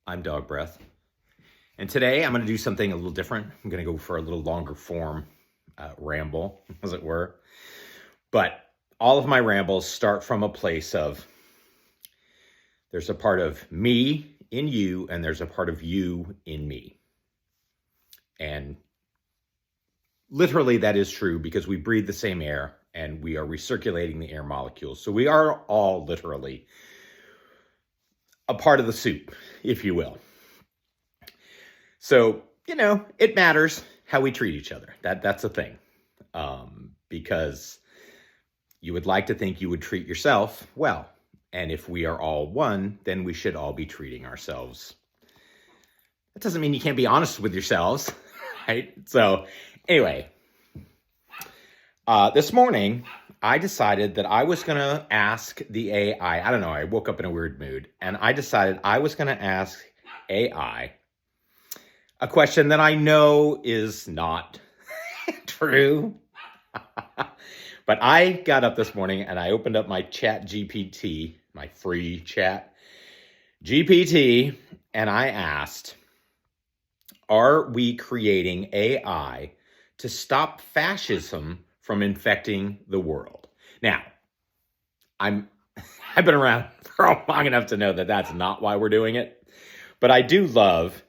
I'm Dog Breath. And today I'm going to do something a little different. I'm going to go for a little longer form ramble, as it were. But all of my rambles start from a place of there's a part of me in you, and there's a part of you in me. And literally that is true because we breathe the same air and we are recirculating the air molecules. So we are all literally a part of the soup, if you will. So, it matters how we treat each other. That's a thing. Because you would like to think you would treat yourself well. And if we are all one, then we should all be treating ourselves. That doesn't mean you can't be honest with yourselves, right? So anyway, this morning, I decided that I was going to ask the AI. I don't know, I woke up in a weird mood. And I decided I was going to ask AI a question that I know is not true. But I got up this morning and I opened up my chat GPT, my free chat GPT, and I asked, are we creating AI to stop fascism from infecting the world? Now, I've been around for long enough to know that that's not why we're doing it, but I do love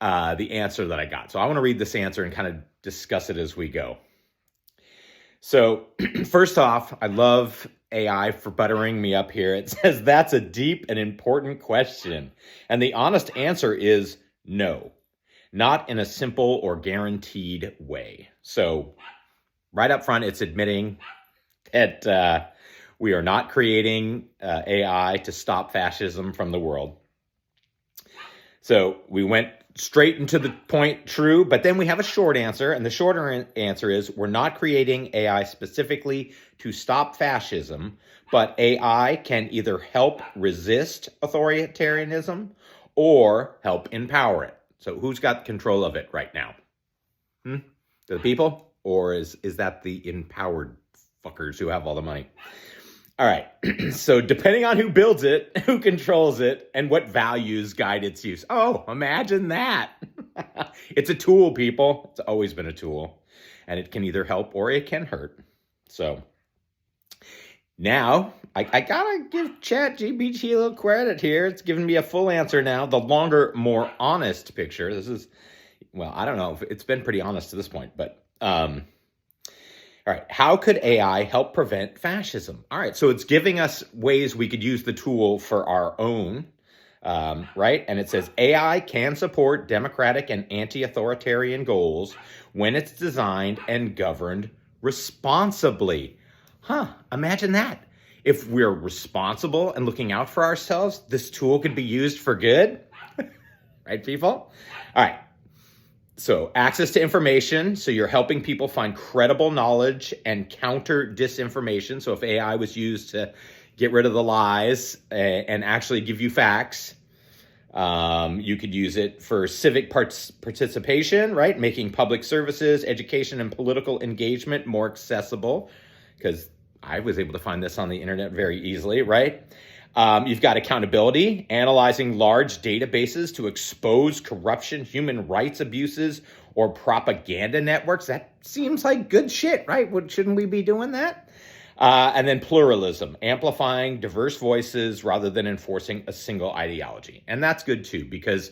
the answer that I got. So I want to read this answer and kind of discuss it as we go. So first off, I love AI for buttering me up here. It says, that's a deep and important question. And the honest answer is no, not in a simple or guaranteed way. So right up front, it's admitting that we are not creating AI to stop fascism from the world. So we went straight into the point, true, but then we have a short answer, and the shorter answer is we're not creating AI specifically to stop fascism, but AI can either help resist authoritarianism or help empower it. So who's got control of it right now? The people? Or is that the empowered fuckers who have all the money? All right, so depending on who builds it, who controls it, and what values guide its use. Oh, imagine that. It's a tool, people. It's always been a tool. And it can either help or it can hurt. So now, I gotta give ChatGPT a little credit here. It's giving me a full answer now. The longer, more honest picture. This is, well, I don't know if it's been pretty honest to this point, but all right, how could AI help prevent fascism? All right, so it's giving us ways we could use the tool for our own, right? And it says AI can support democratic and anti-authoritarian goals when it's designed and governed responsibly. Imagine that. If we're responsible and looking out for ourselves, this tool could be used for good. Right, people? All right. So access to information. So you're helping people find credible knowledge and counter disinformation. So if AI was used to get rid of the lies and actually give you facts, you could use it for civic participation, right? Making public services, education, and political engagement more accessible, because I was able to find this on the internet very easily, right? You've got accountability, analyzing large databases to expose corruption, human rights abuses, or propaganda networks. That seems like good shit, right? Shouldn't we be doing that? And then pluralism, amplifying diverse voices rather than enforcing a single ideology. And that's good too, because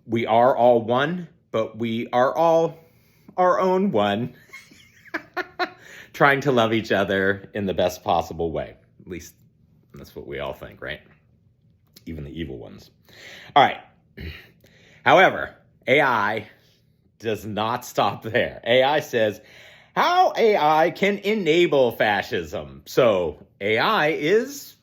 we are all one, but we are all our own one, trying to love each other in the best possible way. At least that's what we all think, right? Even the evil ones. All right. However, AI does not stop there. AI says how AI can enable fascism. So AI is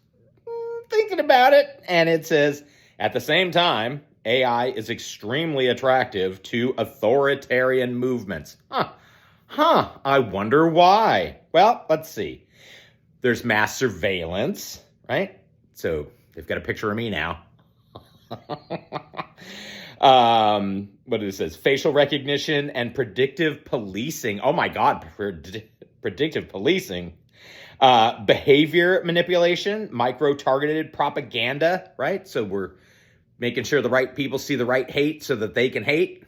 thinking about it, and it says at the same time, AI is extremely attractive to authoritarian movements. I wonder why. Well, let's see. There's mass surveillance, right? So they've got a picture of me now. What it says, facial recognition and predictive policing. Oh my God, predictive policing. Behavior manipulation, micro-targeted propaganda, right? So we're making sure the right people see the right hate so that they can hate.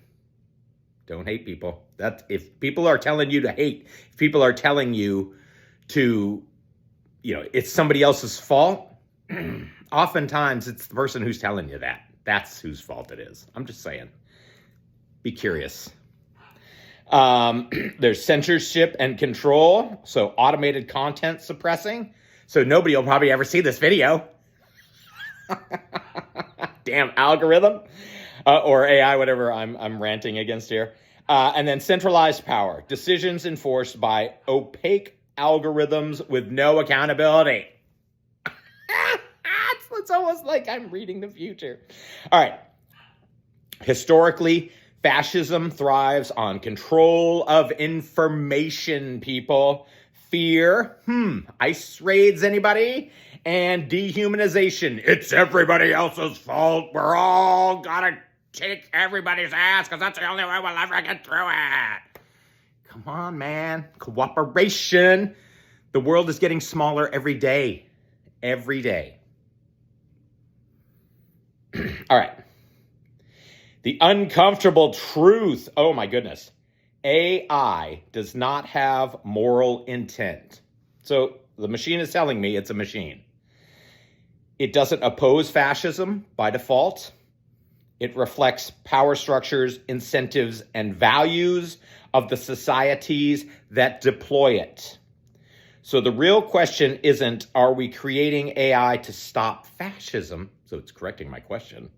Don't hate people. If people are telling you to hate, if people are telling you to, it's somebody else's fault, oftentimes it's the person who's telling you that. That's whose fault it is. I'm just saying. Be curious. There's censorship and control. So automated content suppressing. So nobody will probably ever see this video. Damn algorithm. Or AI, whatever I'm ranting against here. And then centralized power. Decisions enforced by opaque algorithms with no accountability. It's almost like I'm reading the future. All right. Historically, fascism thrives on control of information, people. Fear, ICE raids, anybody? And dehumanization. It's everybody else's fault. We're all gotta kick everybody's ass because that's the only way we'll ever get through it. Come on, man. Cooperation. The world is getting smaller every day. Every day. All right. The uncomfortable truth. Oh, my goodness. AI does not have moral intent. So the machine is telling me it's a machine. It doesn't oppose fascism by default. It reflects power structures, incentives, and values of the societies that deploy it. So the real question isn't, are we creating AI to stop fascism? So it's correcting my question.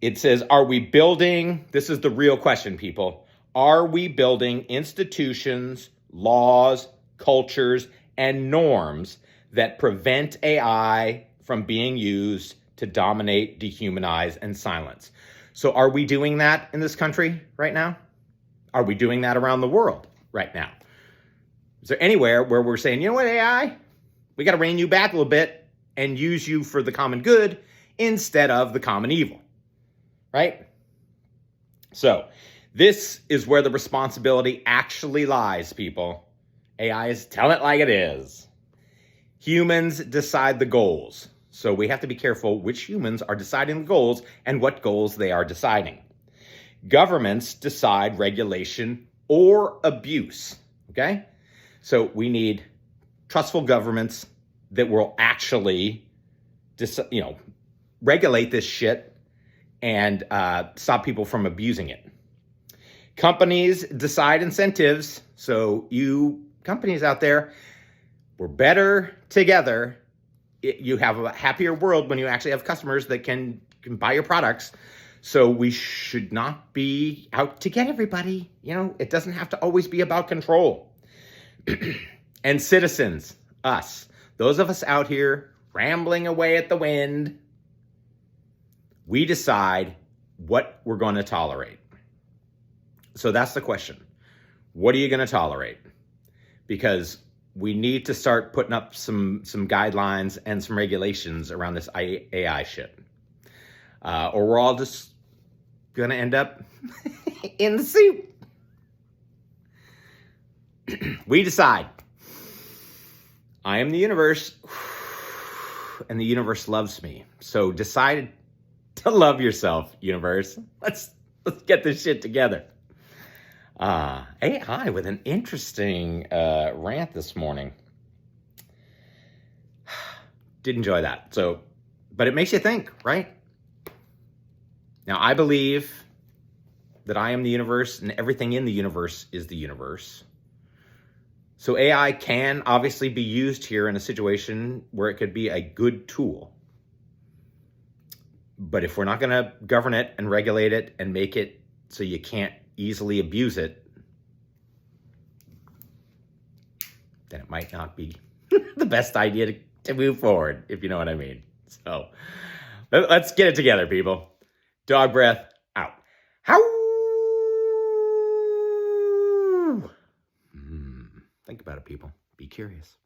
It says, are we building, this is the real question, people, are we building institutions, laws, cultures, and norms that prevent AI from being used to dominate, dehumanize, and silence? So are we doing that in this country right now? Are we doing that around the world right now? Is there anywhere where we're saying, you know what, AI, we got to rein you back a little bit and use you for the common good instead of the common evil, right? So this is where the responsibility actually lies, people. AI is tell it like it is. Humans decide the goals. So we have to be careful which humans are deciding the goals and what goals they are deciding. Governments decide regulation or abuse, okay? So we need trustful governments that will actually, regulate this shit and stop people from abusing it. Companies decide incentives. So you companies out there, we're better together. You have a happier world when you actually have customers that can buy your products. So we should not be out to get everybody. It doesn't have to always be about control. And citizens, us, those of us out here rambling away at the wind, we decide what we're going to tolerate. So that's the question. What are you going to tolerate? Because we need to start putting up some guidelines and some regulations around this AI shit. Or we're all just going to end up in the soup. We decide. I am the universe, and the universe loves me. So decide to love yourself, universe. Let's get this shit together. AI with an interesting rant this morning. Did enjoy that. But it makes you think, right? Now, I believe that I am the universe and everything in the universe is the universe. So AI can obviously be used here in a situation where it could be a good tool. But if we're not going to govern it and regulate it and make it so you can't easily abuse it, then it might not be the best idea to move forward, if you know what I mean. So let's get it together, people. Dog breath out. How? Think about it, people. Be curious.